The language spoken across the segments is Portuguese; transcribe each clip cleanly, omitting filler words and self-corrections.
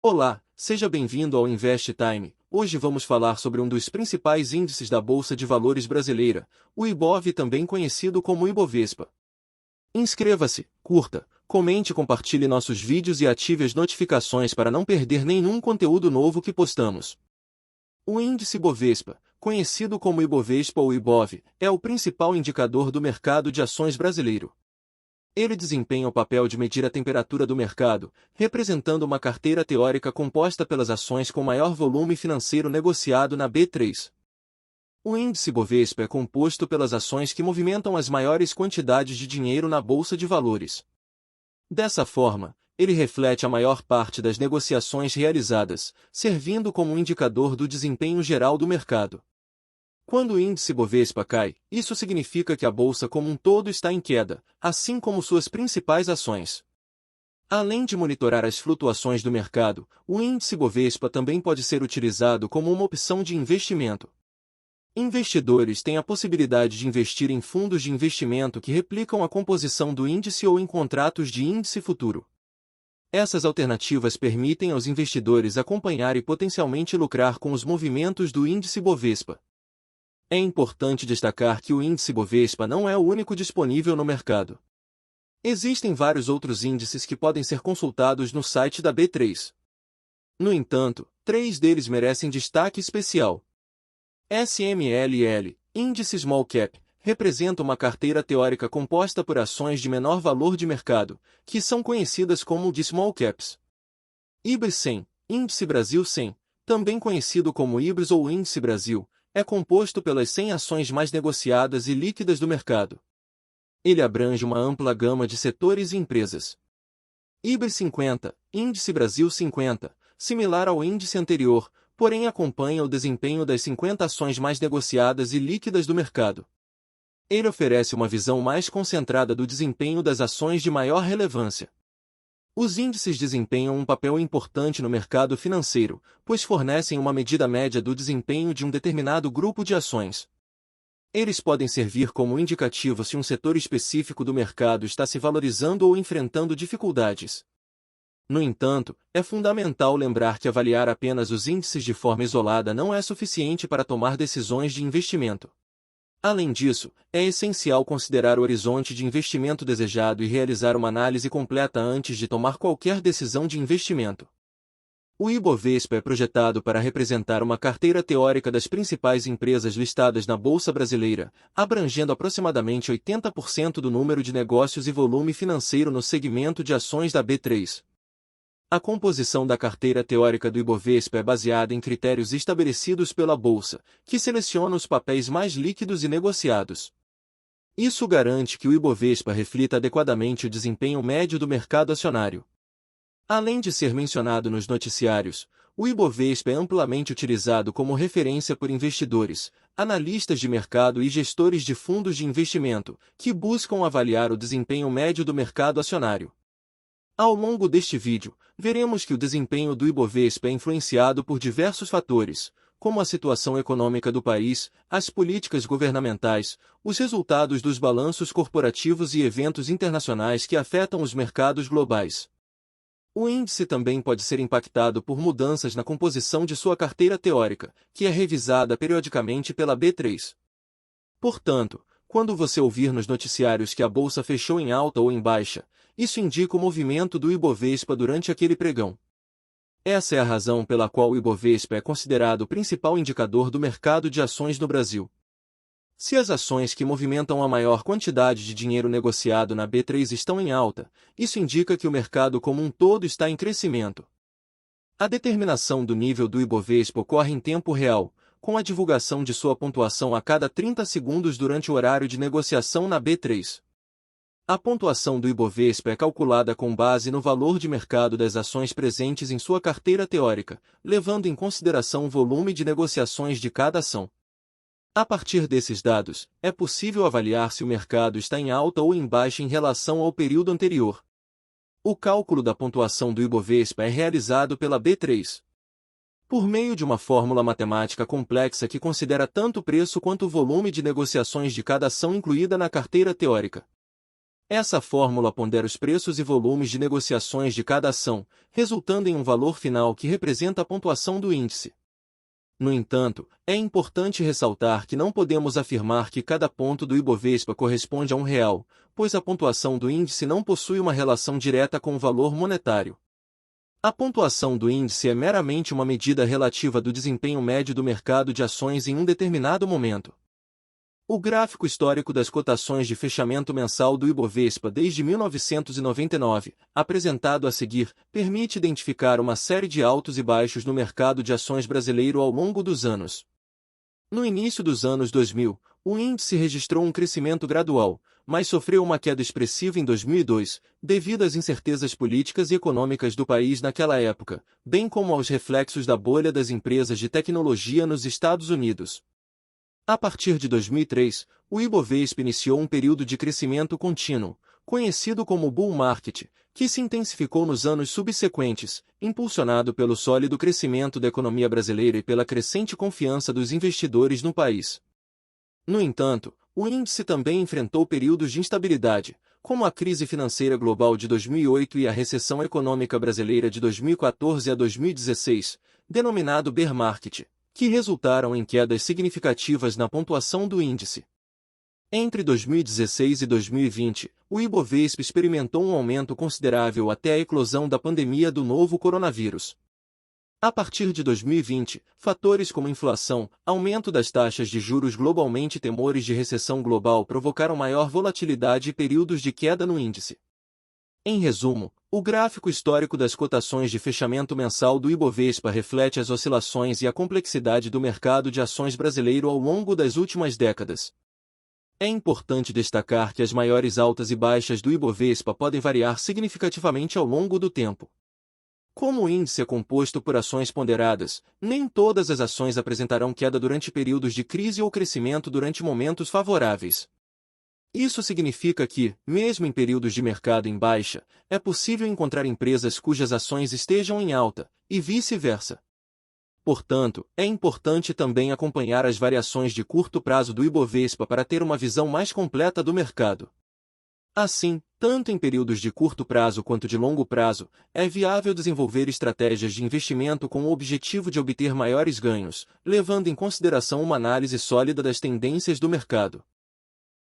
Olá, seja bem-vindo ao Invest Time. Hoje vamos falar sobre um dos principais índices da Bolsa de Valores brasileira, o IBOV, também conhecido como Ibovespa. Inscreva-se, curta, comente e compartilhe nossos vídeos e ative as notificações para não perder nenhum conteúdo novo que postamos. O índice Bovespa, conhecido como Ibovespa ou IBOV, é o principal indicador do mercado de ações brasileiro. Ele desempenha o papel de medir a temperatura do mercado, representando uma carteira teórica composta pelas ações com maior volume financeiro negociado na B3. O índice Bovespa é composto pelas ações que movimentam as maiores quantidades de dinheiro na Bolsa de Valores. Dessa forma, ele reflete a maior parte das negociações realizadas, servindo como um indicador do desempenho geral do mercado. Quando o índice Bovespa cai, isso significa que a bolsa como um todo está em queda, assim como suas principais ações. Além de monitorar as flutuações do mercado, o índice Bovespa também pode ser utilizado como uma opção de investimento. Investidores têm a possibilidade de investir em fundos de investimento que replicam a composição do índice ou em contratos de índice futuro. Essas alternativas permitem aos investidores acompanhar e potencialmente lucrar com os movimentos do índice Bovespa. É importante destacar que o índice Bovespa não é o único disponível no mercado. Existem vários outros índices que podem ser consultados no site da B3. No entanto, 3 deles merecem destaque especial. SMLL, Índice Small Cap, representa uma carteira teórica composta por ações de menor valor de mercado, que são conhecidas como de Small Caps. IBRX 100, Índice Brasil 100, também conhecido como IBRX ou Índice Brasil, é composto pelas 100 ações mais negociadas e líquidas do mercado. Ele abrange uma ampla gama de setores e empresas. IBRX 50, Índice Brasil 50, similar ao índice anterior, porém acompanha o desempenho das 50 ações mais negociadas e líquidas do mercado. Ele oferece uma visão mais concentrada do desempenho das ações de maior relevância. Os índices desempenham um papel importante no mercado financeiro, pois fornecem uma medida média do desempenho de um determinado grupo de ações. Eles podem servir como indicativo se um setor específico do mercado está se valorizando ou enfrentando dificuldades. No entanto, é fundamental lembrar que avaliar apenas os índices de forma isolada não é suficiente para tomar decisões de investimento. Além disso, é essencial considerar o horizonte de investimento desejado e realizar uma análise completa antes de tomar qualquer decisão de investimento. O Ibovespa é projetado para representar uma carteira teórica das principais empresas listadas na Bolsa Brasileira, abrangendo aproximadamente 80% do número de negócios e volume financeiro no segmento de ações da B3. A composição da carteira teórica do Ibovespa é baseada em critérios estabelecidos pela Bolsa, que seleciona os papéis mais líquidos e negociados. Isso garante que o Ibovespa reflita adequadamente o desempenho médio do mercado acionário. Além de ser mencionado nos noticiários, o Ibovespa é amplamente utilizado como referência por investidores, analistas de mercado e gestores de fundos de investimento, que buscam avaliar o desempenho médio do mercado acionário. Ao longo deste vídeo, veremos que o desempenho do Ibovespa é influenciado por diversos fatores, como a situação econômica do país, as políticas governamentais, os resultados dos balanços corporativos e eventos internacionais que afetam os mercados globais. O índice também pode ser impactado por mudanças na composição de sua carteira teórica, que é revisada periodicamente pela B3. Portanto, quando você ouvir nos noticiários que a bolsa fechou em alta ou em baixa, isso indica o movimento do Ibovespa durante aquele pregão. Essa é a razão pela qual o Ibovespa é considerado o principal indicador do mercado de ações no Brasil. Se as ações que movimentam a maior quantidade de dinheiro negociado na B3 estão em alta, isso indica que o mercado como um todo está em crescimento. A determinação do nível do Ibovespa ocorre em tempo real, com a divulgação de sua pontuação a cada 30 segundos durante o horário de negociação na B3. A pontuação do Ibovespa é calculada com base no valor de mercado das ações presentes em sua carteira teórica, levando em consideração o volume de negociações de cada ação. A partir desses dados, é possível avaliar se o mercado está em alta ou em baixa em relação ao período anterior. O cálculo da pontuação do Ibovespa é realizado pela B3. Por meio de uma fórmula matemática complexa que considera tanto o preço quanto o volume de negociações de cada ação incluída na carteira teórica. Essa fórmula pondera os preços e volumes de negociações de cada ação, resultando em um valor final que representa a pontuação do índice. No entanto, é importante ressaltar que não podemos afirmar que cada ponto do Ibovespa corresponde a R$ 1, pois a pontuação do índice não possui uma relação direta com o valor monetário. A pontuação do índice é meramente uma medida relativa do desempenho médio do mercado de ações em um determinado momento. O gráfico histórico das cotações de fechamento mensal do Ibovespa desde 1999, apresentado a seguir, permite identificar uma série de altos e baixos no mercado de ações brasileiro ao longo dos anos. No início dos anos 2000, o índice registrou um crescimento gradual, mas sofreu uma queda expressiva em 2002, devido às incertezas políticas e econômicas do país naquela época, bem como aos reflexos da bolha das empresas de tecnologia nos Estados Unidos. A partir de 2003, o Ibovespa iniciou um período de crescimento contínuo, conhecido como bull market, que se intensificou nos anos subsequentes, impulsionado pelo sólido crescimento da economia brasileira e pela crescente confiança dos investidores no país. No entanto, o índice também enfrentou períodos de instabilidade, como a crise financeira global de 2008 e a recessão econômica brasileira de 2014 a 2016, denominado bear market, que resultaram em quedas significativas na pontuação do índice. Entre 2016 e 2020, o Ibovespa experimentou um aumento considerável até a eclosão da pandemia do novo coronavírus. A partir de 2020, fatores como inflação, aumento das taxas de juros globalmente e temores de recessão global provocaram maior volatilidade e períodos de queda no índice. Em resumo, o gráfico histórico das cotações de fechamento mensal do Ibovespa reflete as oscilações e a complexidade do mercado de ações brasileiro ao longo das últimas décadas. É importante destacar que as maiores altas e baixas do Ibovespa podem variar significativamente ao longo do tempo. Como o índice é composto por ações ponderadas, nem todas as ações apresentarão queda durante períodos de crise ou crescimento durante momentos favoráveis. Isso significa que, mesmo em períodos de mercado em baixa, é possível encontrar empresas cujas ações estejam em alta, e vice-versa. Portanto, é importante também acompanhar as variações de curto prazo do Ibovespa para ter uma visão mais completa do mercado. Assim, tanto em períodos de curto prazo quanto de longo prazo, é viável desenvolver estratégias de investimento com o objetivo de obter maiores ganhos, levando em consideração uma análise sólida das tendências do mercado.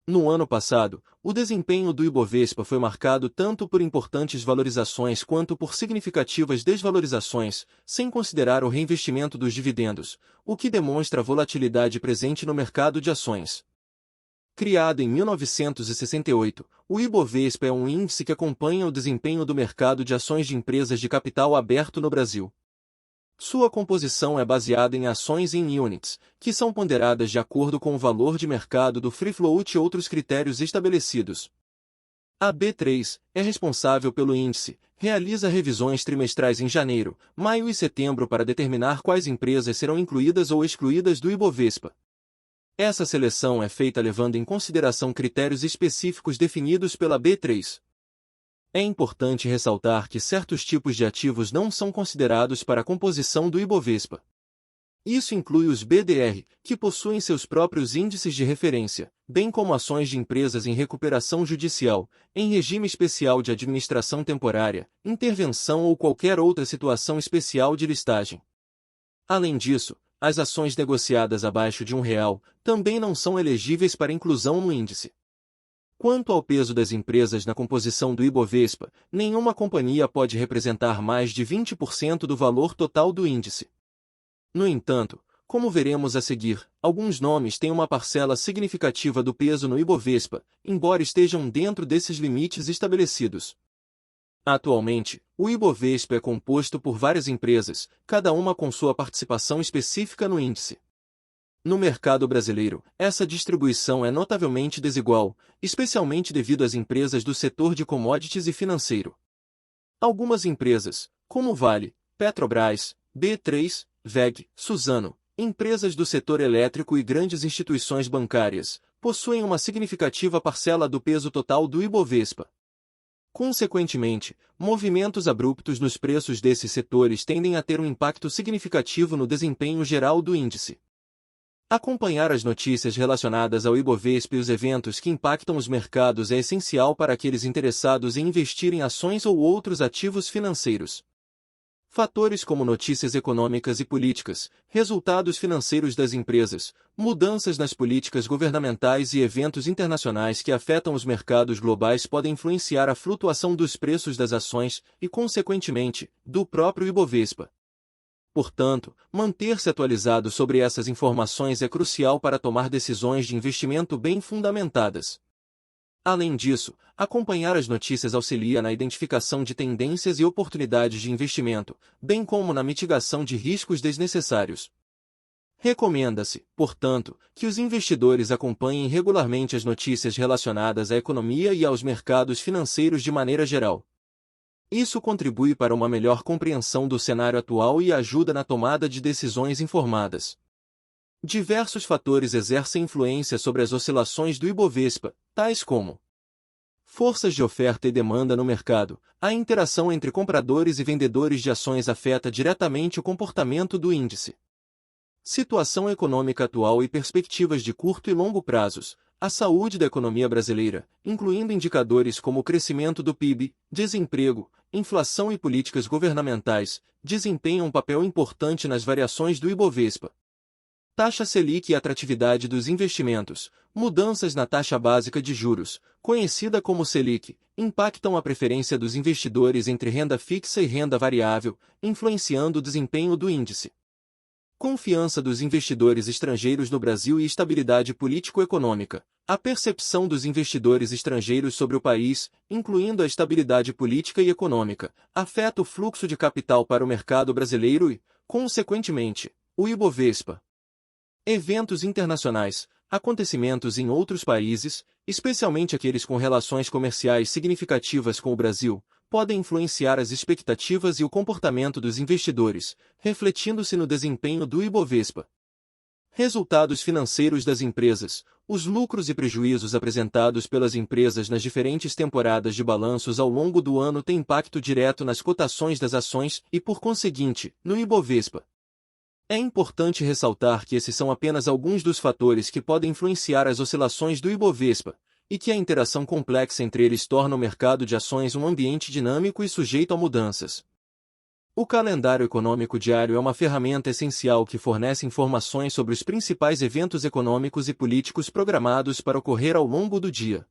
No ano passado, o desempenho do Ibovespa foi marcado tanto por importantes valorizações quanto por significativas desvalorizações, sem considerar o reinvestimento dos dividendos, o que demonstra a volatilidade presente no mercado de ações. Criado em 1968, o Ibovespa é um índice que acompanha o desempenho do mercado de ações de empresas de capital aberto no Brasil. Sua composição é baseada em ações em units, que são ponderadas de acordo com o valor de mercado do free float e outros critérios estabelecidos. A B3 é responsável pelo índice, realiza revisões trimestrais em janeiro, maio e setembro para determinar quais empresas serão incluídas ou excluídas do Ibovespa. Essa seleção é feita levando em consideração critérios específicos definidos pela B3. É importante ressaltar que certos tipos de ativos não são considerados para a composição do Ibovespa. Isso inclui os BDR, que possuem seus próprios índices de referência, bem como ações de empresas em recuperação judicial, em regime especial de administração temporária, intervenção ou qualquer outra situação especial de listagem. Além disso, as ações negociadas abaixo de R$ 1 também não são elegíveis para inclusão no índice. Quanto ao peso das empresas na composição do Ibovespa, nenhuma companhia pode representar mais de 20% do valor total do índice. No entanto, como veremos a seguir, alguns nomes têm uma parcela significativa do peso no Ibovespa, embora estejam dentro desses limites estabelecidos. Atualmente, o Ibovespa é composto por várias empresas, cada uma com sua participação específica no índice. No mercado brasileiro, essa distribuição é notavelmente desigual, especialmente devido às empresas do setor de commodities e financeiro. Algumas empresas, como Vale, Petrobras, B3, WEG, Suzano, empresas do setor elétrico e grandes instituições bancárias, possuem uma significativa parcela do peso total do Ibovespa. Consequentemente, movimentos abruptos nos preços desses setores tendem a ter um impacto significativo no desempenho geral do índice. Acompanhar as notícias relacionadas ao Ibovespa e os eventos que impactam os mercados é essencial para aqueles interessados em investir em ações ou outros ativos financeiros. Fatores como notícias econômicas e políticas, resultados financeiros das empresas, mudanças nas políticas governamentais e eventos internacionais que afetam os mercados globais podem influenciar a flutuação dos preços das ações e, consequentemente, do próprio Ibovespa. Portanto, manter-se atualizado sobre essas informações é crucial para tomar decisões de investimento bem fundamentadas. Além disso, acompanhar as notícias auxilia na identificação de tendências e oportunidades de investimento, bem como na mitigação de riscos desnecessários. Recomenda-se, portanto, que os investidores acompanhem regularmente as notícias relacionadas à economia e aos mercados financeiros de maneira geral. Isso contribui para uma melhor compreensão do cenário atual e ajuda na tomada de decisões informadas. Diversos fatores exercem influência sobre as oscilações do Ibovespa, tais como forças de oferta e demanda no mercado. A interação entre compradores e vendedores de ações afeta diretamente o comportamento do índice. Situação econômica atual e perspectivas de curto e longo prazos. A saúde da economia brasileira, incluindo indicadores como o crescimento do PIB, desemprego, inflação e políticas governamentais, desempenham um papel importante nas variações do Ibovespa. Taxa Selic e atratividade dos investimentos. Mudanças na taxa básica de juros, conhecida como Selic, impactam a preferência dos investidores entre renda fixa e renda variável, influenciando o desempenho do índice. Confiança dos investidores estrangeiros no Brasil e estabilidade político-econômica. A percepção dos investidores estrangeiros sobre o país, incluindo a estabilidade política e econômica, afeta o fluxo de capital para o mercado brasileiro e, consequentemente, o Ibovespa. Eventos internacionais. Acontecimentos em outros países, especialmente aqueles com relações comerciais significativas com o Brasil, podem influenciar as expectativas e o comportamento dos investidores, refletindo-se no desempenho do Ibovespa. Resultados financeiros das empresas. Os lucros e prejuízos apresentados pelas empresas nas diferentes temporadas de balanços ao longo do ano têm impacto direto nas cotações das ações e, por conseguinte, no Ibovespa. É importante ressaltar que esses são apenas alguns dos fatores que podem influenciar as oscilações do Ibovespa, e que a interação complexa entre eles torna o mercado de ações um ambiente dinâmico e sujeito a mudanças. O calendário econômico diário é uma ferramenta essencial que fornece informações sobre os principais eventos econômicos e políticos programados para ocorrer ao longo do dia.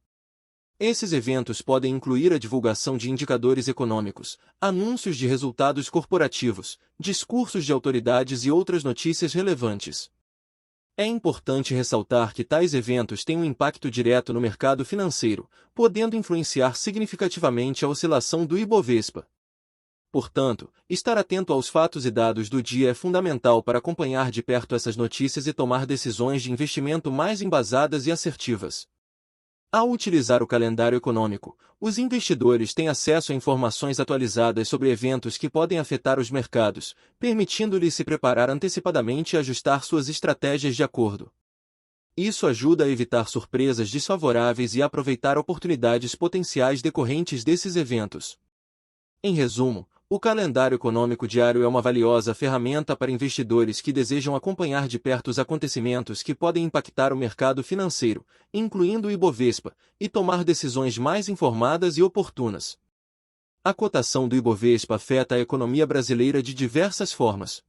Esses eventos podem incluir a divulgação de indicadores econômicos, anúncios de resultados corporativos, discursos de autoridades e outras notícias relevantes. É importante ressaltar que tais eventos têm um impacto direto no mercado financeiro, podendo influenciar significativamente a oscilação do Ibovespa. Portanto, estar atento aos fatos e dados do dia é fundamental para acompanhar de perto essas notícias e tomar decisões de investimento mais embasadas e assertivas. Ao utilizar o calendário econômico, os investidores têm acesso a informações atualizadas sobre eventos que podem afetar os mercados, permitindo-lhes se preparar antecipadamente e ajustar suas estratégias de acordo. Isso ajuda a evitar surpresas desfavoráveis e a aproveitar oportunidades potenciais decorrentes desses eventos. Em resumo, o calendário econômico diário é uma valiosa ferramenta para investidores que desejam acompanhar de perto os acontecimentos que podem impactar o mercado financeiro, incluindo o Ibovespa, e tomar decisões mais informadas e oportunas. A cotação do Ibovespa afeta a economia brasileira de diversas formas.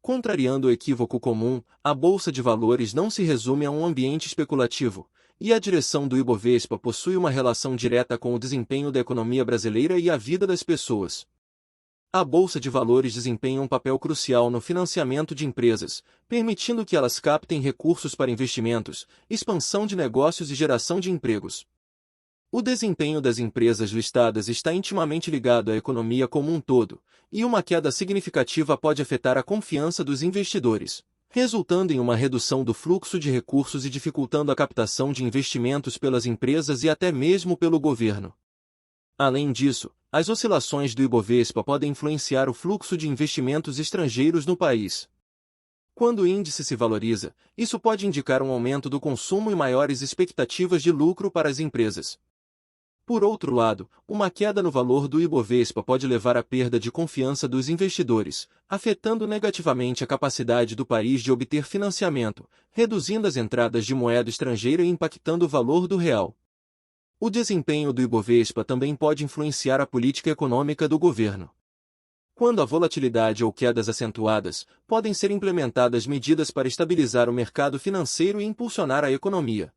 Contrariando o equívoco comum, a Bolsa de Valores não se resume a um ambiente especulativo, e a direção do Ibovespa possui uma relação direta com o desempenho da economia brasileira e a vida das pessoas. A Bolsa de Valores desempenha um papel crucial no financiamento de empresas, permitindo que elas captem recursos para investimentos, expansão de negócios e geração de empregos. O desempenho das empresas listadas está intimamente ligado à economia como um todo, e uma queda significativa pode afetar a confiança dos investidores, resultando em uma redução do fluxo de recursos e dificultando a captação de investimentos pelas empresas e até mesmo pelo governo. Além disso, as oscilações do Ibovespa podem influenciar o fluxo de investimentos estrangeiros no país. Quando o índice se valoriza, isso pode indicar um aumento do consumo e maiores expectativas de lucro para as empresas. Por outro lado, uma queda no valor do Ibovespa pode levar à perda de confiança dos investidores, afetando negativamente a capacidade do país de obter financiamento, reduzindo as entradas de moeda estrangeira e impactando o valor do real. O desempenho do Ibovespa também pode influenciar a política econômica do governo. Quando há volatilidade ou quedas acentuadas, podem ser implementadas medidas para estabilizar o mercado financeiro e impulsionar a economia.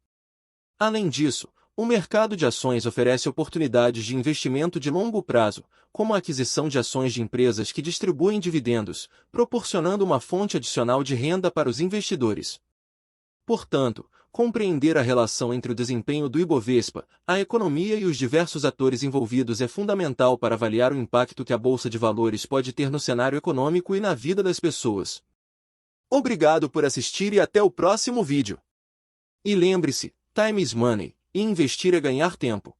Além disso, o mercado de ações oferece oportunidades de investimento de longo prazo, como a aquisição de ações de empresas que distribuem dividendos, proporcionando uma fonte adicional de renda para os investidores. Portanto, compreender a relação entre o desempenho do Ibovespa, a economia e os diversos atores envolvidos é fundamental para avaliar o impacto que a Bolsa de Valores pode ter no cenário econômico e na vida das pessoas. Obrigado por assistir e até o próximo vídeo. E lembre-se, time is money, e investir é ganhar tempo.